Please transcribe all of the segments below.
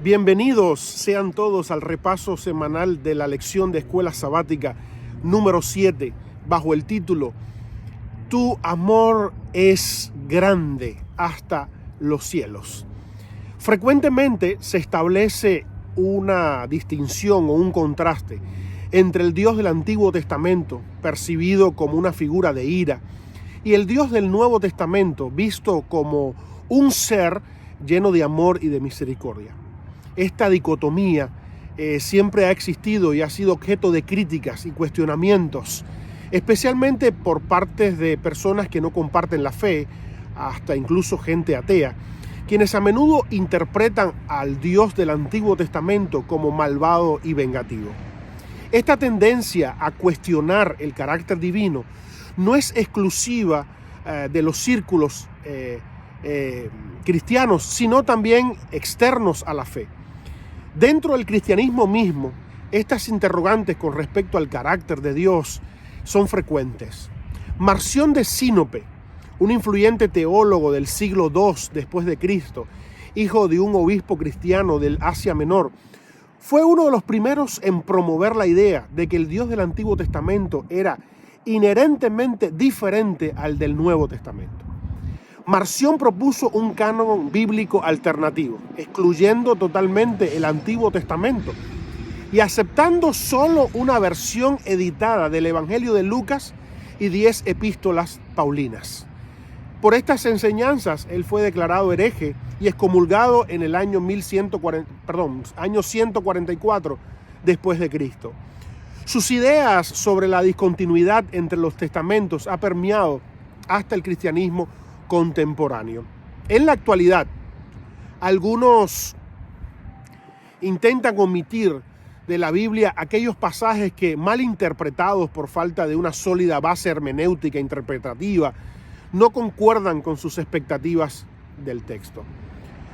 Bienvenidos sean todos al repaso semanal de la lección de escuela sabática número 7 bajo el título Tu amor es grande hasta los cielos. Frecuentemente se establece una distinción o un contraste entre el Dios del Antiguo Testamento, percibido como una figura de ira, y el Dios del Nuevo Testamento, visto como un ser lleno de amor y de misericordia. Esta dicotomía siempre ha existido y ha sido objeto de críticas y cuestionamientos, especialmente por parte de personas que no comparten la fe, hasta incluso gente atea, quienes a menudo interpretan al Dios del Antiguo Testamento como malvado y vengativo. Esta tendencia a cuestionar el carácter divino no es exclusiva de los círculos cristianos, sino también externos a la fe. Dentro del cristianismo mismo, estas interrogantes con respecto al carácter de Dios son frecuentes. Marción de Sinope, un influyente teólogo del siglo II después de Cristo, hijo de un obispo cristiano del Asia Menor, fue uno de los primeros en promover la idea de que el Dios del Antiguo Testamento era inherentemente diferente al del Nuevo Testamento. Marción propuso un canon bíblico alternativo, excluyendo totalmente el Antiguo Testamento y aceptando solo una versión editada del Evangelio de Lucas y 10 epístolas paulinas. Por estas enseñanzas, él fue declarado hereje y excomulgado en el año 144 después de Cristo. Sus ideas sobre la discontinuidad entre los testamentos ha permeado hasta el cristianismo contemporáneo. En la actualidad, algunos intentan omitir de la Biblia aquellos pasajes que, mal interpretados por falta de una sólida base hermenéutica interpretativa, no concuerdan con sus expectativas del texto.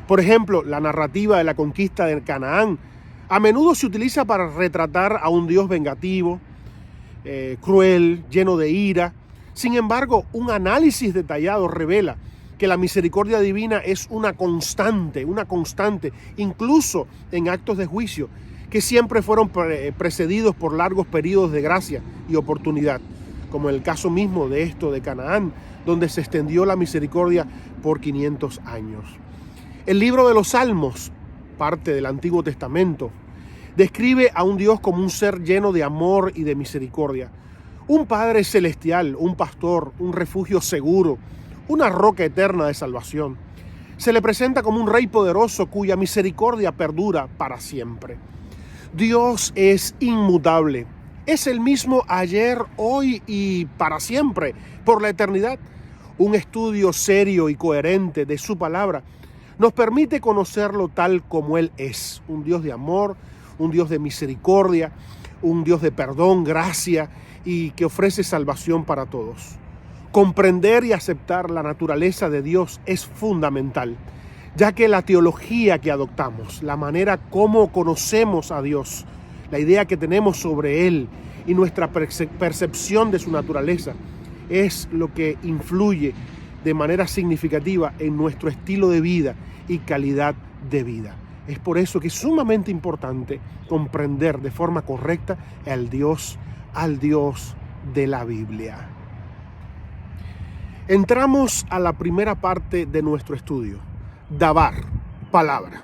Por ejemplo, la narrativa de la conquista de Canaán a menudo se utiliza para retratar a un Dios vengativo, cruel, lleno de ira. Sin embargo, un análisis detallado revela que la misericordia divina es una constante, incluso en actos de juicio, que siempre fueron precedidos por largos periodos de gracia y oportunidad, como en el caso mismo de esto de Canaán, donde se extendió la misericordia por 500 años. El libro de los Salmos, parte del Antiguo Testamento, describe a un Dios como un ser lleno de amor y de misericordia. Un Padre celestial, un pastor, un refugio seguro, una roca eterna de salvación. Se le presenta como un rey poderoso cuya misericordia perdura para siempre. Dios es inmutable. Es el mismo ayer, hoy y para siempre, por la eternidad. Un estudio serio y coherente de su palabra nos permite conocerlo tal como Él es. Un Dios de amor, un Dios de misericordia, un Dios de perdón, gracia y que ofrece salvación para todos. Comprender y aceptar la naturaleza de Dios es fundamental, ya que la teología que adoptamos, la manera como conocemos a Dios, la idea que tenemos sobre Él y nuestra percepción de su naturaleza es lo que influye de manera significativa en nuestro estilo de vida y calidad de vida. Es por eso que es sumamente importante comprender de forma correcta al Dios de la Biblia. Entramos a la primera parte de nuestro estudio, Dabar, palabra.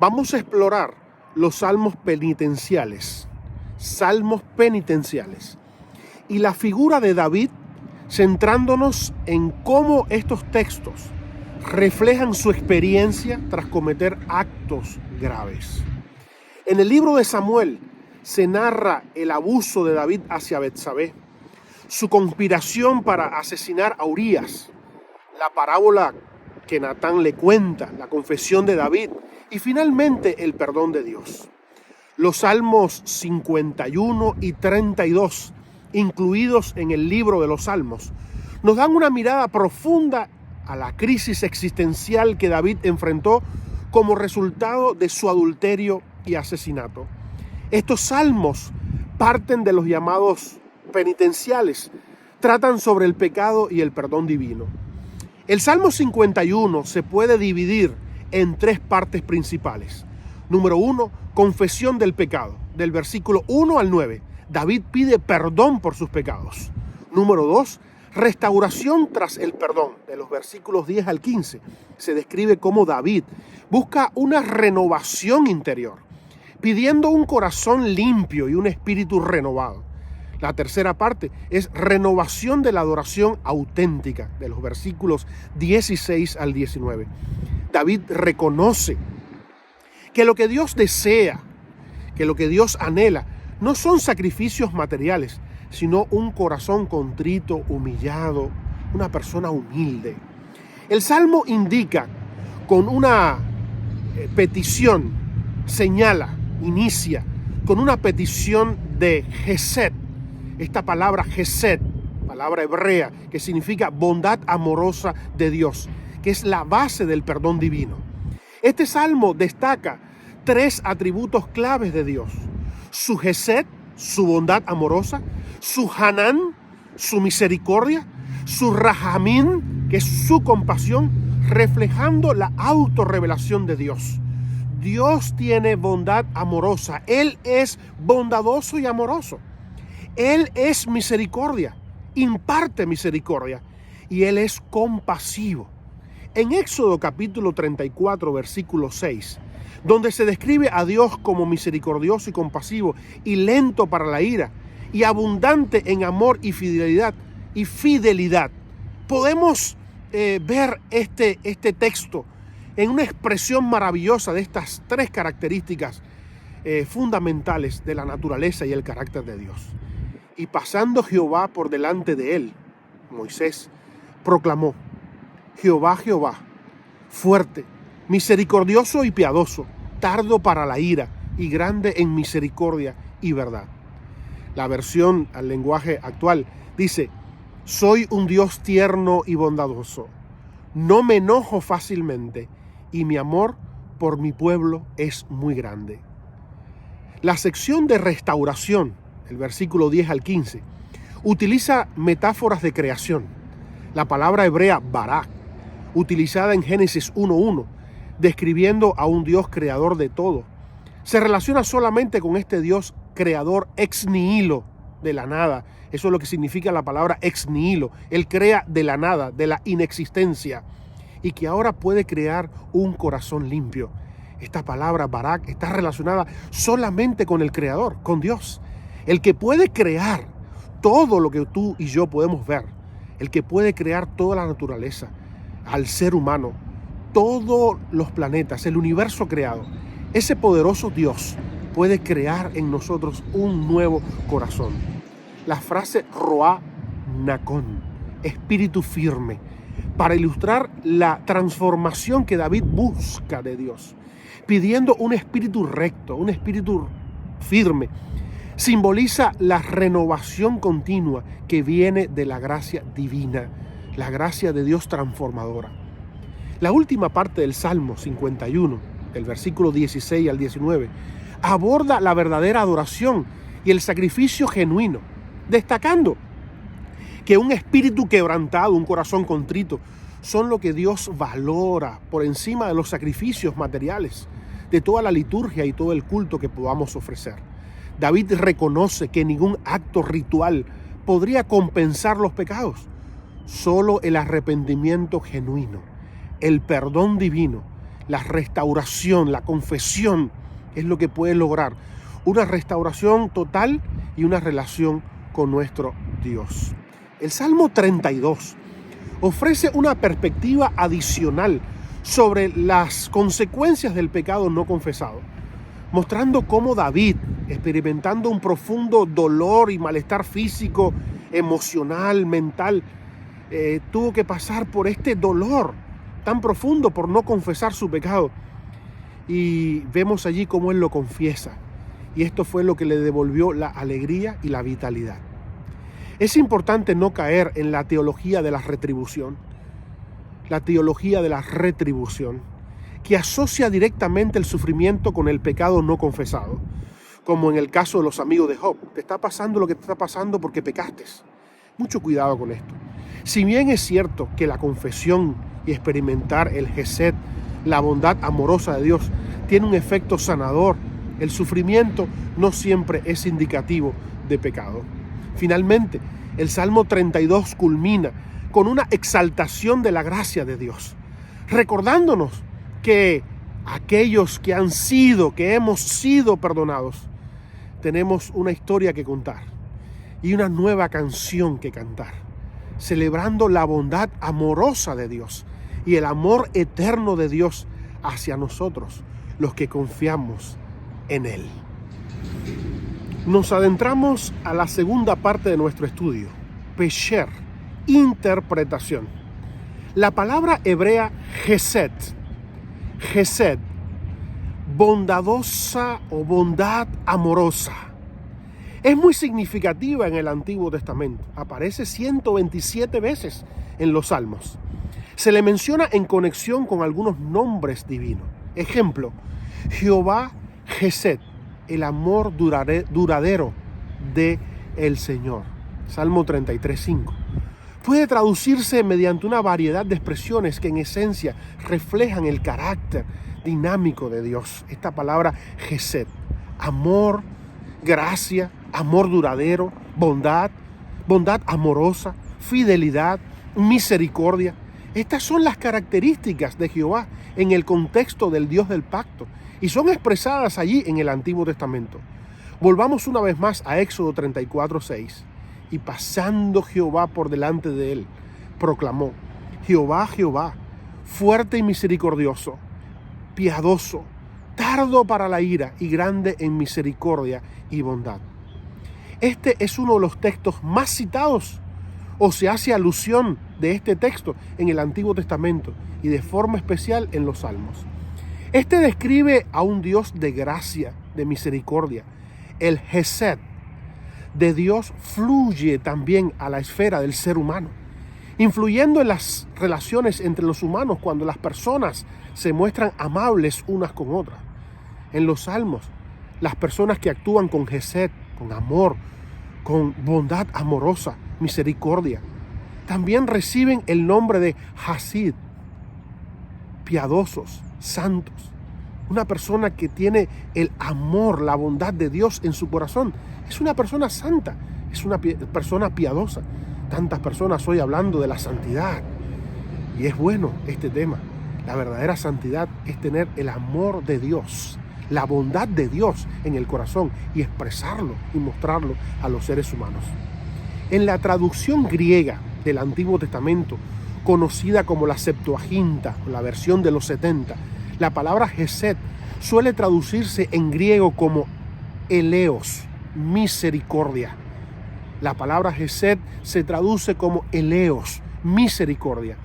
Vamos a explorar los salmos penitenciales y la figura de David, centrándonos en cómo estos textos reflejan su experiencia tras cometer actos graves. En el libro de Samuel se narra el abuso de David hacia Betsabé, su conspiración para asesinar a Urías, la parábola que Natán le cuenta, la confesión de David y finalmente el perdón de Dios. Los Salmos 51 y 32, incluidos en el libro de los Salmos, nos dan una mirada profunda a la crisis existencial que David enfrentó como resultado de su adulterio y asesinato. Estos salmos parten de los llamados penitenciales, tratan sobre el pecado y el perdón divino. El Salmo 51 se puede dividir en tres partes principales. Número 1, confesión del pecado. Del versículo 1 al 9, David pide perdón por sus pecados. Número 2, restauración tras el perdón. De los versículos 10 al 15, se describe cómo David busca una renovación interior, pidiendo un corazón limpio y un espíritu renovado. La tercera parte es renovación de la adoración auténtica, de los versículos 16 al 19. David reconoce que lo que Dios desea, que lo que Dios anhela, no son sacrificios materiales, sino un corazón contrito, humillado, una persona humilde. El Salmo indica con una petición, señala, inicia con una petición de Gesed. Esta palabra Gesed, palabra hebrea que significa bondad amorosa de Dios, que es la base del perdón divino. Este salmo destaca 3 atributos claves de Dios: su Gesed, su bondad amorosa; su Hanán, su misericordia; su Rahamín, que es su compasión, reflejando la autorrevelación de Dios. Dios tiene bondad amorosa. Él es bondadoso y amoroso. Él es misericordia, imparte misericordia, y Él es compasivo. En Éxodo capítulo 34, versículo 6, donde se describe a Dios como misericordioso y compasivo, y lento para la ira, y abundante en amor y fidelidad, podemos ver este texto en una expresión maravillosa de estas 3 características fundamentales de la naturaleza y el carácter de Dios. Y pasando Jehová por delante de él, Moisés proclamó: Jehová, Jehová, fuerte, misericordioso y piadoso, tardo para la ira y grande en misericordia y verdad. La versión al lenguaje actual dice: soy un Dios tierno y bondadoso, no me enojo fácilmente, y mi amor por mi pueblo es muy grande. La sección de restauración, el versículo 10 al 15, utiliza metáforas de creación. La palabra hebrea bará, utilizada en Génesis 1:1, describiendo a un Dios creador de todo, se relaciona solamente con este Dios creador ex nihilo, de la nada. Eso es lo que significa la palabra ex nihilo. Él crea de la nada, de la inexistencia, y que ahora puede crear un corazón limpio. Esta palabra barak está relacionada solamente con el creador, con Dios, el que puede crear todo lo que tú y yo podemos ver, el que puede crear toda la naturaleza, al ser humano, todos los planetas, el universo creado. Ese poderoso Dios puede crear en nosotros un nuevo corazón. La frase Roá Nacón, espíritu firme, para ilustrar la transformación que David busca de Dios, pidiendo un espíritu recto, un espíritu firme, simboliza la renovación continua que viene de la gracia divina, la gracia de Dios transformadora. La última parte del Salmo 51, del versículo 16 al 19, aborda la verdadera adoración y el sacrificio genuino, destacando que un espíritu quebrantado, un corazón contrito, son lo que Dios valora por encima de los sacrificios materiales, de toda la liturgia y todo el culto que podamos ofrecer. David reconoce que ningún acto ritual podría compensar los pecados. Solo el arrepentimiento genuino, el perdón divino, la restauración, la confesión es lo que puede lograr una restauración total y una relación con nuestro Dios. El Salmo 32 ofrece una perspectiva adicional sobre las consecuencias del pecado no confesado, mostrando cómo David, experimentando un profundo dolor y malestar físico, emocional, mental, tuvo que pasar por este dolor tan profundo por no confesar su pecado. Y vemos allí cómo él lo confiesa. Y esto fue lo que le devolvió la alegría y la vitalidad. Es importante no caer en la teología de la retribución. La teología de la retribución, que asocia directamente el sufrimiento con el pecado no confesado. Como en el caso de los amigos de Job. Te está pasando lo que te está pasando porque pecaste. Mucho cuidado con esto. Si bien es cierto que la confesión y experimentar el Gesed La bondad amorosa de Dios tiene un efecto sanador. El sufrimiento no siempre es indicativo de pecado. Finalmente, el Salmo 32 culmina con una exaltación de la gracia de Dios, recordándonos que aquellos que hemos sido perdonados, tenemos una historia que contar y una nueva canción que cantar, celebrando la bondad amorosa de Dios y el amor eterno de Dios hacia nosotros, los que confiamos en Él. Nos adentramos a la segunda parte de nuestro estudio, Pesher, interpretación. La palabra hebrea Hesed, bondadosa o bondad amorosa, es muy significativa en el Antiguo Testamento. Aparece 127 veces en los Salmos. Se le menciona en conexión con algunos nombres divinos. Ejemplo, Jehová Hesed, el amor duradero de el Señor. Salmo 33:5. Puede traducirse mediante una variedad de expresiones que en esencia reflejan el carácter dinámico de Dios. Esta palabra Hesed, amor, gracia, amor duradero, bondad amorosa, fidelidad, misericordia. Estas son las características de Jehová en el contexto del Dios del pacto y son expresadas allí en el Antiguo Testamento. Volvamos una vez más a Éxodo 34:6. Y pasando Jehová por delante de él, proclamó: Jehová, Jehová, fuerte y misericordioso, piadoso, tardo para la ira y grande en misericordia y bondad. Este es uno de los textos más citados, o se hace alusión de este texto en el Antiguo Testamento y de forma especial en los Salmos. Este describe a un Dios de gracia, de misericordia. El Hesed de Dios fluye también a la esfera del ser humano, influyendo en las relaciones entre los humanos cuando las personas se muestran amables unas con otras. En los Salmos, las personas que actúan con Hesed, con amor, con bondad amorosa, misericordia, también reciben el nombre de Hasid, piadosos, santos. Una persona que tiene el amor, la bondad de Dios en su corazón, es una persona santa, es una persona piadosa. Tantas personas hoy hablando de la santidad. Y es bueno este tema. La verdadera santidad es tener el amor de Dios, la bondad de Dios en el corazón y expresarlo y mostrarlo a los seres humanos. En la traducción griega del Antiguo Testamento, conocida como la Septuaginta, la versión de los 70, la palabra Hesed suele traducirse en griego como eleos, misericordia. La palabra Hesed se traduce como eleos, misericordia,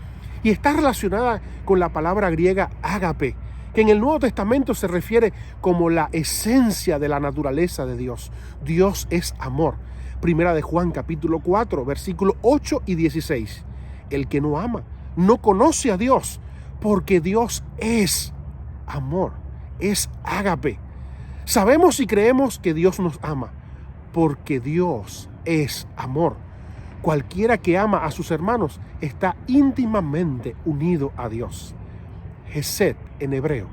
y está relacionada con la palabra griega ágape, que en el Nuevo Testamento se refiere como la esencia de la naturaleza de Dios. Dios es amor. Primera de Juan capítulo 4, versículos 8 y 16. El que no ama no conoce a Dios, porque Dios es amor, es ágape. Sabemos y creemos que Dios nos ama, porque Dios es amor. Cualquiera que ama a sus hermanos está íntimamente unido a Dios. Hesed en hebreo,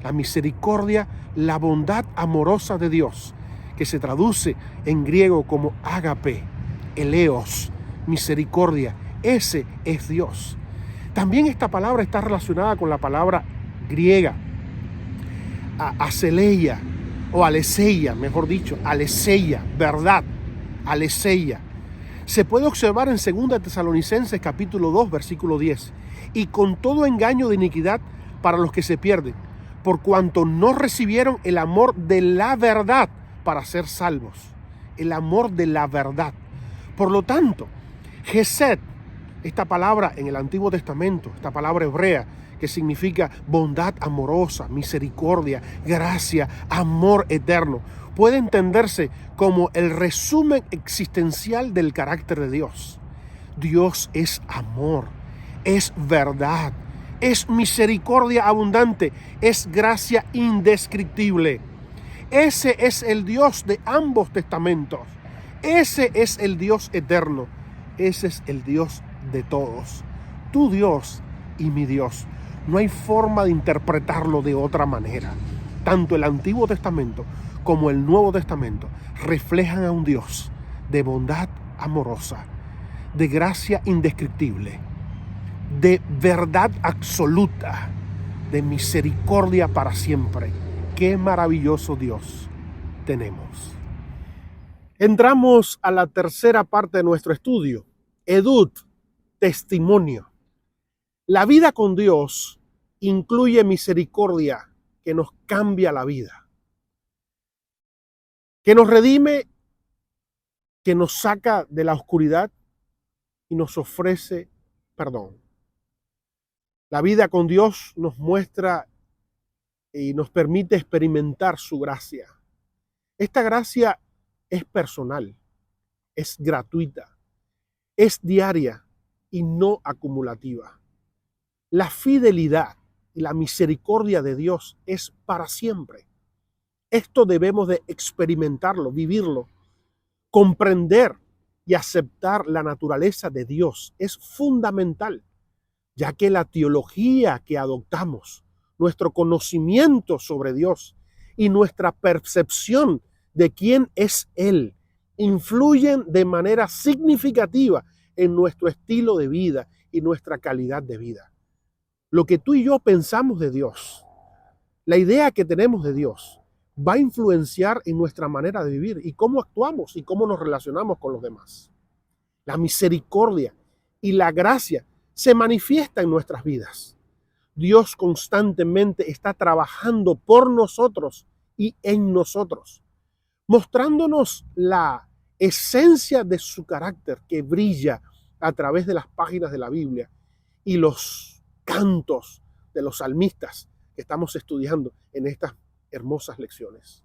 la misericordia, la bondad amorosa de Dios, que se traduce en griego como ágape, eleos, misericordia. Ese es Dios. También esta palabra está relacionada con la palabra griega aseleia, o aleseia, mejor dicho, aleseia, verdad, aleseia. Se puede observar en 2 Tesalonicenses capítulo 2, versículo 10. Y con todo engaño de iniquidad para los que se pierden, por cuanto no recibieron el amor de la verdad para ser salvos. El amor de la verdad. Por lo tanto, Hesed, esta palabra en el Antiguo Testamento, esta palabra hebrea, que significa bondad amorosa, misericordia, gracia, amor eterno, puede entenderse como el resumen existencial del carácter de Dios. Dios es amor, es verdad, es misericordia abundante, es gracia indescriptible. Ese es el Dios de ambos testamentos. Ese es el Dios eterno. Ese es el Dios de todos. Tu Dios y mi Dios. No hay forma de interpretarlo de otra manera. Tanto el Antiguo Testamento como el Nuevo Testamento reflejan a un Dios de bondad amorosa, de gracia indescriptible, de verdad absoluta, de misericordia para siempre. Qué maravilloso Dios tenemos. Entramos a la tercera parte de nuestro estudio. Edut, testimonio. La vida con Dios incluye misericordia que nos cambia la vida, que nos redime, que nos saca de la oscuridad y nos ofrece perdón. La vida con Dios nos muestra y nos permite experimentar su gracia. Esta gracia es personal, es gratuita, es diaria y no acumulativa. La fidelidad y la misericordia de Dios es para siempre. Esto debemos de experimentarlo, vivirlo, comprender y aceptar la naturaleza de Dios. Es fundamental, ya que la teología que adoptamos, nuestro conocimiento sobre Dios y nuestra percepción de quién es Él, influyen de manera significativa en nuestro estilo de vida y nuestra calidad de vida. Lo que tú y yo pensamos de Dios, la idea que tenemos de Dios, va a influenciar en nuestra manera de vivir y cómo actuamos y cómo nos relacionamos con los demás. La misericordia y la gracia se manifiesta en nuestras vidas. Dios constantemente está trabajando por nosotros y en nosotros, mostrándonos la esencia de su carácter que brilla a través de las páginas de la Biblia y los cantos de los salmistas que estamos estudiando en estas hermosas lecciones.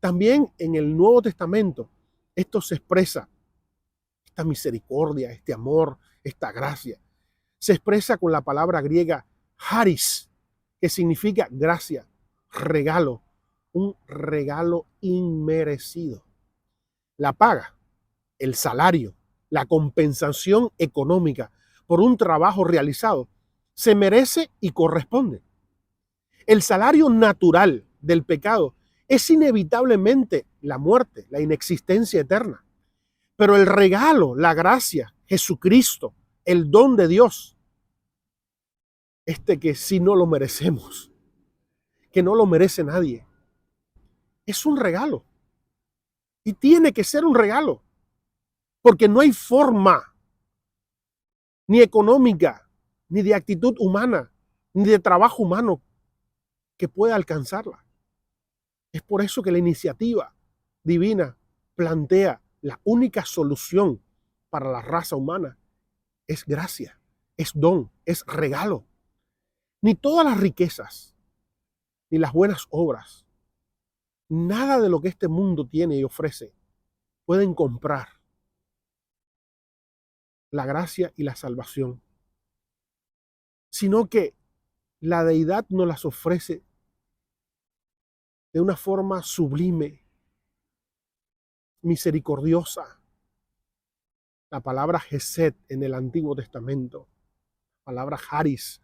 También en el Nuevo Testamento esto se expresa, esta misericordia, este amor, esta gracia. Se expresa con la palabra griega charis, que significa gracia, regalo, un regalo inmerecido. La paga, el salario, la compensación económica por un trabajo realizado, se merece y corresponde. El salario natural del pecado es inevitablemente la muerte, la inexistencia eterna. Pero el regalo, la gracia, Jesucristo, el don de Dios, que sí no lo merecemos, que no lo merece nadie, es un regalo. Y tiene que ser un regalo, porque no hay forma, ni económica, ni de actitud humana, ni de trabajo humano que pueda alcanzarla. Es por eso que la iniciativa divina plantea la única solución para la raza humana. Es gracia, es don, es regalo. Ni todas las riquezas, ni las buenas obras, nada de lo que este mundo tiene y ofrece pueden comprar la gracia y la salvación, sino que la deidad nos las ofrece de una forma sublime, misericordiosa. La palabra Gesed en el Antiguo Testamento, la palabra Charis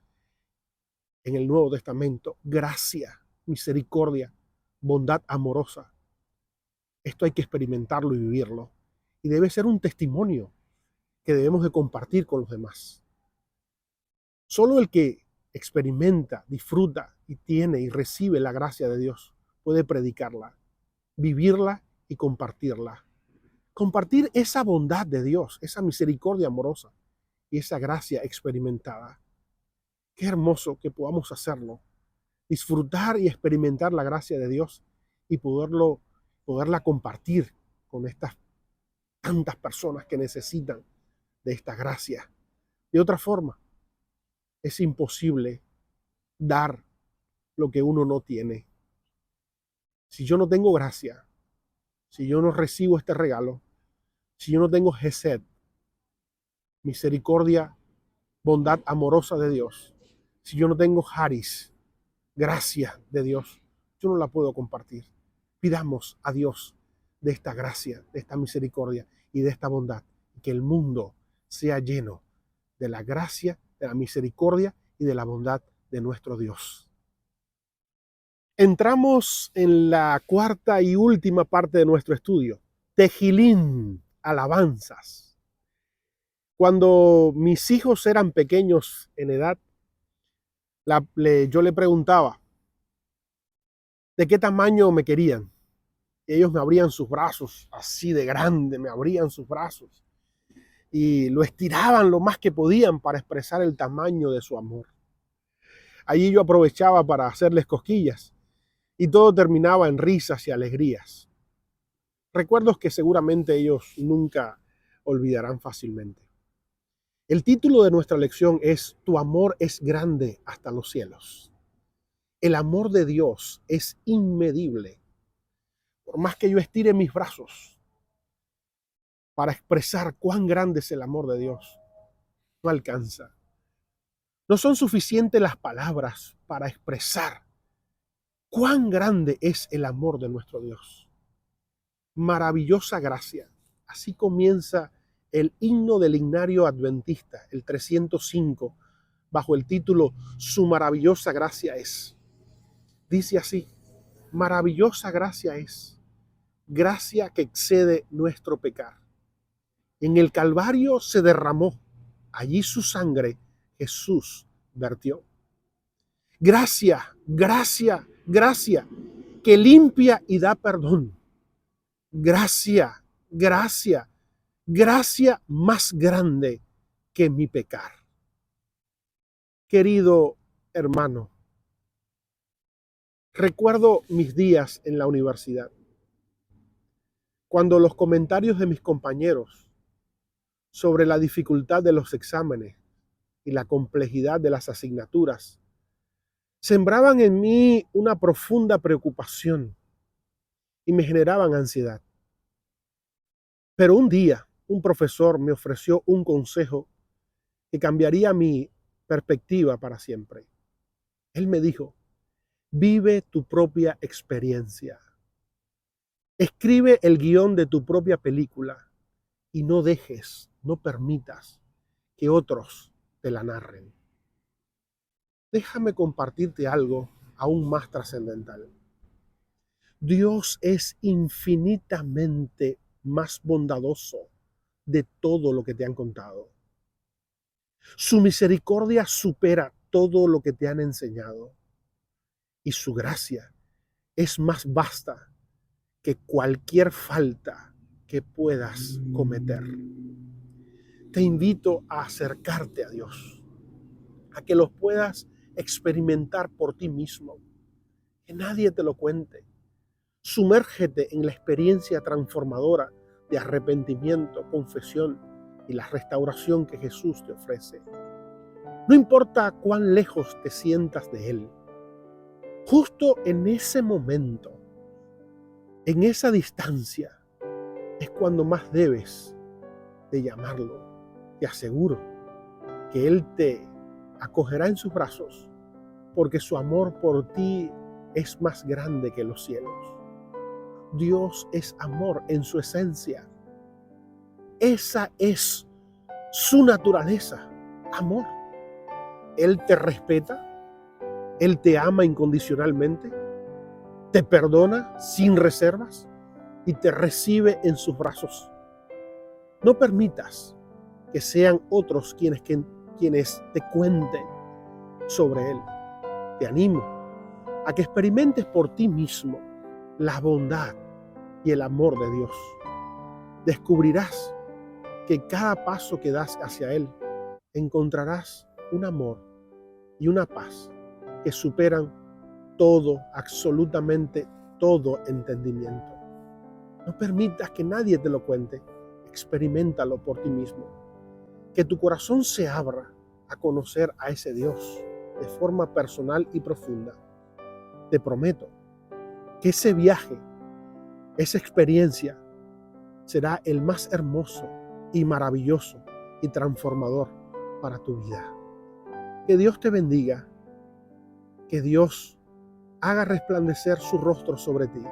en el Nuevo Testamento, gracia, misericordia, bondad amorosa. Esto hay que experimentarlo y vivirlo. Y debe ser un testimonio que debemos de compartir con los demás. Solo el que experimenta, disfruta y tiene y recibe la gracia de Dios puede predicarla, vivirla y compartirla. Compartir esa bondad de Dios, esa misericordia amorosa y esa gracia experimentada. Qué hermoso que podamos hacerlo. Disfrutar y experimentar la gracia de Dios y poderla compartir con estas tantas personas que necesitan de esta gracia. De otra forma, es imposible dar lo que uno no tiene. Si yo no tengo gracia, si yo no recibo este regalo, si yo no tengo Gesed, misericordia, bondad amorosa de Dios, si yo no tengo Charis, gracia de Dios, yo no la puedo compartir. Pidamos a Dios de esta gracia, de esta misericordia y de esta bondad, que el mundo sea lleno de la gracia, de la misericordia y de la bondad de nuestro Dios. Entramos en la cuarta y última parte de nuestro estudio, Tejilín, alabanzas. Cuando mis hijos eran pequeños en edad, yo le preguntaba de qué tamaño me querían. Y ellos me abrían sus brazos, así de grande, me abrían sus brazos. Y lo estiraban lo más que podían para expresar el tamaño de su amor. Allí yo aprovechaba para hacerles cosquillas y todo terminaba en risas y alegrías. Recuerdos que seguramente ellos nunca olvidarán fácilmente. El título de nuestra lección es Tu amor es grande hasta los cielos. El amor de Dios es inmedible. Por más que yo estire mis brazos para expresar cuán grande es el amor de Dios, no alcanza. No son suficientes las palabras para expresar cuán grande es el amor de nuestro Dios. Maravillosa gracia. Así comienza el himno del himnario adventista, el 305, bajo el título Su maravillosa gracia es. Dice así: maravillosa gracia es, gracia que excede nuestro pecar. En el Calvario se derramó, allí su sangre Jesús vertió. Gracia, gracia, gracia, que limpia y da perdón. Gracia, gracia, gracia más grande que mi pecar. Querido hermano, recuerdo mis días en la universidad, cuando los comentarios de mis compañeros sobre la dificultad de los exámenes y la complejidad de las asignaturas sembraban en mí una profunda preocupación y me generaban ansiedad. Pero un día, un profesor me ofreció un consejo que cambiaría mi perspectiva para siempre. Él me dijo: vive tu propia experiencia. Escribe el guión de tu propia película y no dejes, no permitas que otros te la narren. Déjame compartirte algo aún más trascendental. Dios es infinitamente más bondadoso de todo lo que te han contado. Su misericordia supera todo lo que te han enseñado. Y su gracia es más vasta que cualquier falta que puedas cometer. Te invito a acercarte a Dios, a que lo puedas experimentar por ti mismo, que nadie te lo cuente. Sumérgete en la experiencia transformadora de arrepentimiento, confesión y la restauración que Jesús te ofrece. No importa cuán lejos te sientas de Él, justo en ese momento, en esa distancia, es cuando más debes de llamarlo. Te aseguro que Él te acogerá en sus brazos, porque su amor por ti es más grande que los cielos. Dios es amor en su esencia. Esa es su naturaleza, amor. Él te respeta, Él te ama incondicionalmente, te perdona sin reservas y te recibe en sus brazos. No permitas que sean otros quienes te cuenten sobre Él. Te animo a que experimentes por ti mismo la bondad y el amor de Dios. Descubrirás que cada paso que das hacia Él encontrarás un amor y una paz que superan todo, absolutamente todo entendimiento. No permitas que nadie te lo cuente. Experiméntalo por ti mismo. Que tu corazón se abra a conocer a ese Dios de forma personal y profunda. Te prometo que ese viaje, esa experiencia, será el más hermoso y maravilloso y transformador para tu vida. Que Dios te bendiga, que Dios haga resplandecer su rostro sobre ti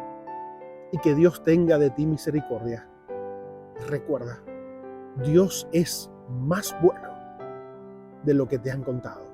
y que Dios tenga de ti misericordia. Recuerda, Dios es más bueno de lo que te han contado.